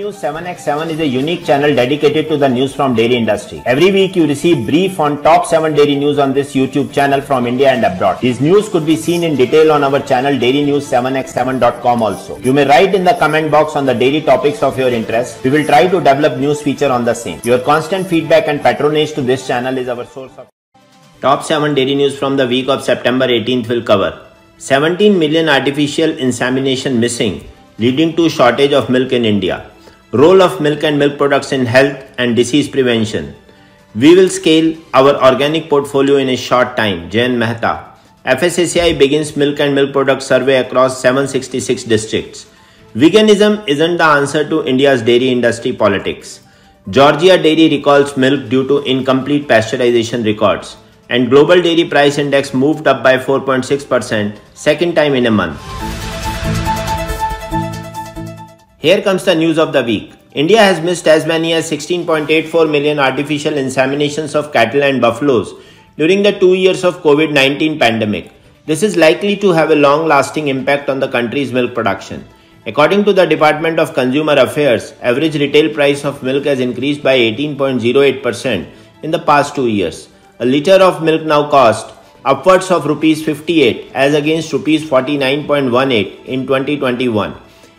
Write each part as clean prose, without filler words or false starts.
News 7x7 is a unique channel dedicated to the news from dairy industry. Every week you receive brief on top 7 dairy news on this YouTube channel from India and abroad. These news could be seen in detail on our channel dairynews7x7.com also. You may write in the comment box on the dairy topics of your interest. We will try to develop news feature on the same. Your constant feedback and patronage to this channel is our source of. Top 7 dairy news from the week of September 18th will cover 17 million artificial insemination missing, leading to shortage of milk in India. Role of milk and milk products in health and disease prevention. We will scale our organic portfolio in a short time. Jayen Mehta. FSSAI begins milk and milk product survey across 766 districts. Veganism isn't the answer to India's dairy industry politics. Georgia dairy recalls milk due to incomplete pasteurization records. And global dairy price index moved up by 4.6%, second time in a month. Here comes the news of the week. India has missed as many as 16.84 million artificial inseminations of cattle and buffaloes during the 2 years of COVID-19 pandemic. This is likely to have a long-lasting impact on the country's milk production. According to the Department of Consumer Affairs, average retail price of milk has increased by 18.08% in the past 2 years. A litre of milk now costs upwards of Rs 58 as against Rs 49.18 in 2021.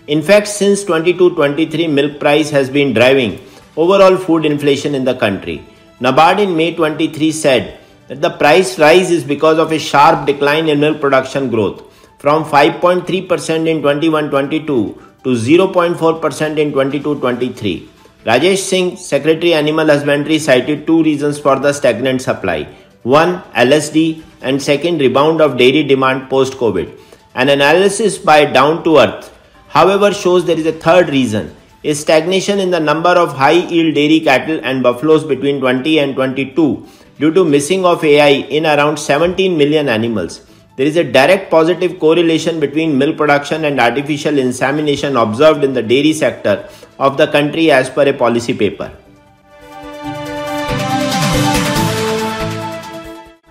In fact, since 22-23, milk price has been driving overall food inflation in the country. NABARD in May 23 said that the price rise is because of a sharp decline in milk production growth from 5.3% in 21-22 to 0.4% in 22-23. Rajesh Singh, Secretary Animal Husbandry, cited two reasons for the stagnant supply. One, LSD, and second, rebound of dairy demand post-COVID. An analysis by Down to Earth, however, shows there is a third reason, a stagnation in the number of high-yield dairy cattle and buffaloes between 20 and 22 due to missing of AI in around 17 million animals. There is a direct positive correlation between milk production and artificial insemination observed in the dairy sector of the country as per a policy paper.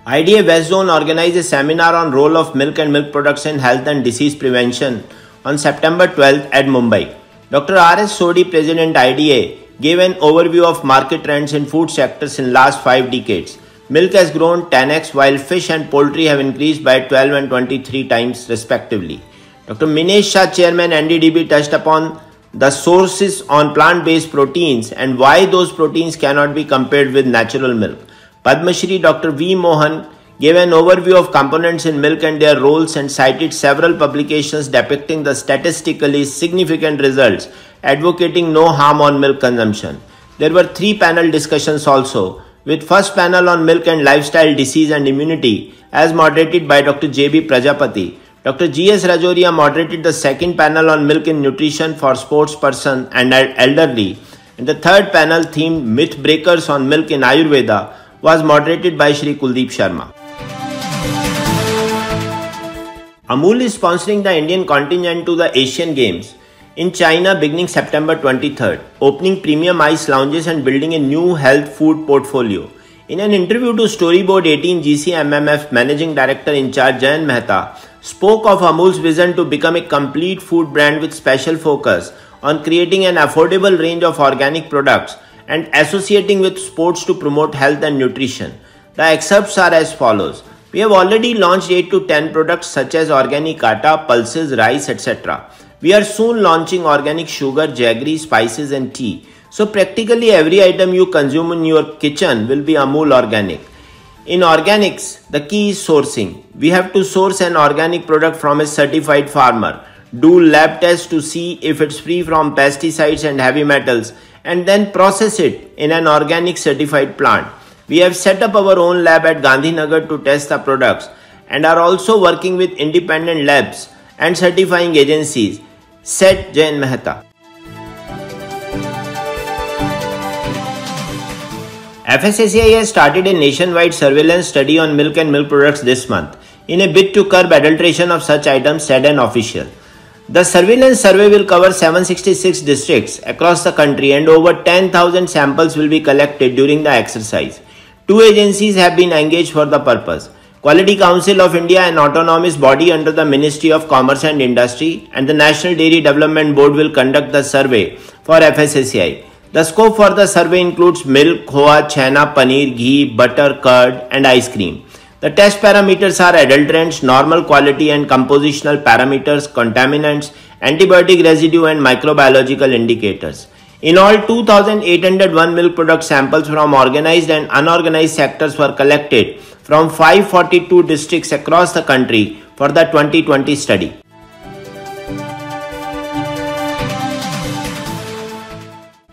IDA West Zone organized a seminar on role of milk and milk products in health and disease prevention on September 12th at Mumbai. Dr. R.S. Sodhi, President IDA, gave an overview of market trends in food sectors in last 5 decades. Milk has grown 10x while fish and poultry have increased by 12 and 23 times respectively. Dr. Minesh Shah, Chairman NDDB, touched upon the sources on plant-based proteins and why those proteins cannot be compared with natural milk. Padma Shri Dr. V. Mohan gave an overview of components in milk and their roles and cited several publications depicting the statistically significant results advocating no harm on milk consumption. There were 3 panel discussions also, with first panel on milk and lifestyle disease and immunity as moderated by Dr. J.B. Prajapati. Dr. G.S. Rajoria moderated the second panel on milk and nutrition for sports person and elderly. And the third panel themed Myth Breakers on Milk in Ayurveda was moderated by Shri Kuldeep Sharma. Amul is sponsoring the Indian contingent to the Asian Games in China beginning September 23rd, opening premium ice lounges and building a new health food portfolio. In an interview to Storyboard 18, GCMMF Managing Director in charge Jayen Mehta spoke of Amul's vision to become a complete food brand with special focus on creating an affordable range of organic products and associating with sports to promote health and nutrition. The excerpts are as follows. We have already launched 8 to 10 products such as organic atta, pulses, rice, etc. We are soon launching organic sugar, jaggery, spices and tea. So practically every item you consume in your kitchen will be Amul organic. In organics, the key is sourcing. We have to source an organic product from a certified farmer, do lab tests to see if it's free from pesticides and heavy metals, and then process it in an organic certified plant. We have set up our own lab at Gandhinagar to test the products and are also working with independent labs and certifying agencies, said Jayen Mehta. FSSAI has started a nationwide surveillance study on milk and milk products this month in a bid to curb adulteration of such items, said an official. The surveillance survey will cover 766 districts across the country and over 10,000 samples will be collected during the exercise. 2 agencies have been engaged for the purpose. Quality Council of India, an autonomous body under the Ministry of Commerce and Industry, and the National Dairy Development Board will conduct the survey for FSSAI. The scope for the survey includes milk, khoa, chhena, paneer, ghee, butter, curd, and ice cream. The test parameters are adulterants, normal quality and compositional parameters, contaminants, antibiotic residue, and microbiological indicators. In all, 2,801 milk product samples from organized and unorganized sectors were collected from 542 districts across the country for the 2020 study.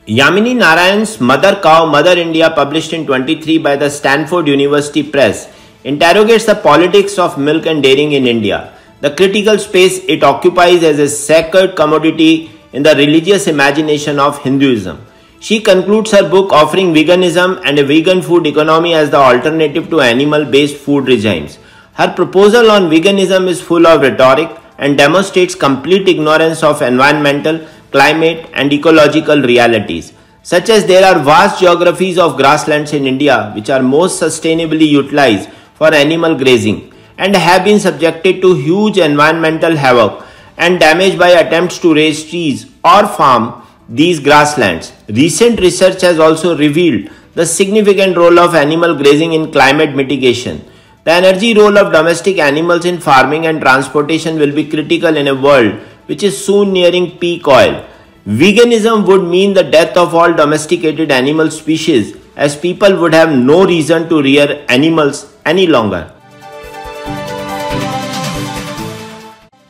Yamini Narayan's Mother Cow, Mother India, published in 23 by the Stanford University Press, interrogates the politics of milk and dairying in India, the critical space it occupies as a sacred commodity in the religious imagination of Hinduism. She concludes her book offering veganism and a vegan food economy as the alternative to animal-based food regimes. Her proposal on veganism is full of rhetoric and demonstrates complete ignorance of environmental, climate and ecological realities, such as there are vast geographies of grasslands in India which are most sustainably utilized for animal grazing and have been subjected to huge environmental havoc and damage by attempts to raise trees or farm these grasslands. Recent research has also revealed the significant role of animal grazing in climate mitigation. The energy role of domestic animals in farming and transportation will be critical in a world which is soon nearing peak oil. Veganism would mean the death of all domesticated animal species, as people would have no reason to rear animals any longer.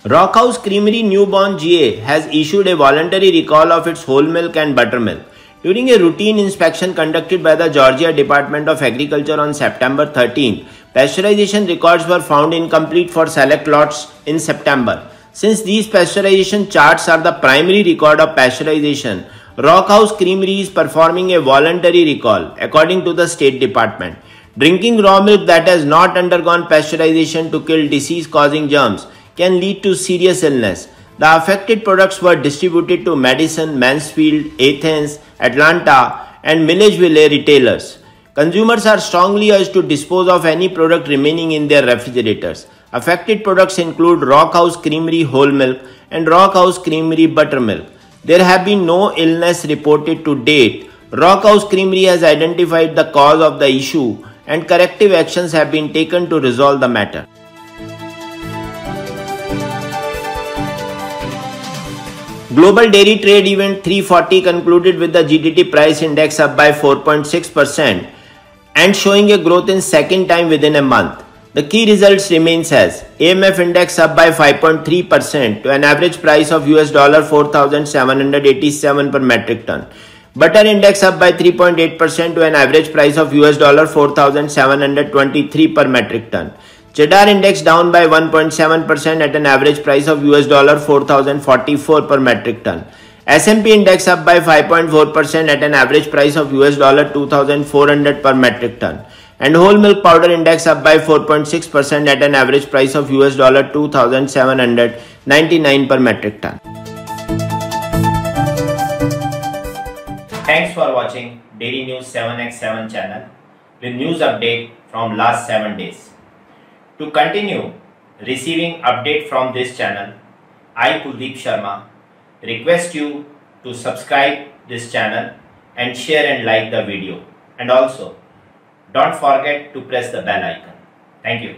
Rockhouse Creamery Newborn GA has issued a voluntary recall of its whole milk and buttermilk. During a routine inspection conducted by the Georgia Department of Agriculture on September 13, pasteurization records were found incomplete for select lots in September. Since these pasteurization charts are the primary record of pasteurization, Rockhouse Creamery is performing a voluntary recall, according to the State Department. Drinking raw milk that has not undergone pasteurization to kill disease-causing germs can lead to serious illness. The affected products were distributed to Madison, Mansfield, Athens, Atlanta, and Milledgeville retailers. Consumers are strongly urged to dispose of any product remaining in their refrigerators. Affected products include Rockhouse Creamery whole milk and Rockhouse Creamery buttermilk. There have been no illness reported to date. Rockhouse Creamery has identified the cause of the issue and corrective actions have been taken to resolve the matter. Global Dairy Trade Event 340 concluded with the GDT price index up by 4.6% and showing a growth in second time within a month. The key results remains as AMF index up by 5.3% to an average price of US $4,787 per metric ton. Butter index up by 3.8% to an average price of US $4,723 per metric ton. Cheddar index down by 1.7% at an average price of US $4,044 per metric ton. S&P index up by 5.4% at an average price of US $2,400 per metric ton. And whole milk powder index up by 4.6% at an average price of US $2,799 per metric ton. Thanks for watching Dairy News 7x7 channel with news update from last 7 days. To continue receiving update from this channel, I Kuldeep Sharma request you to subscribe this channel and share and like the video, and also don't forget to press the bell icon. Thank you.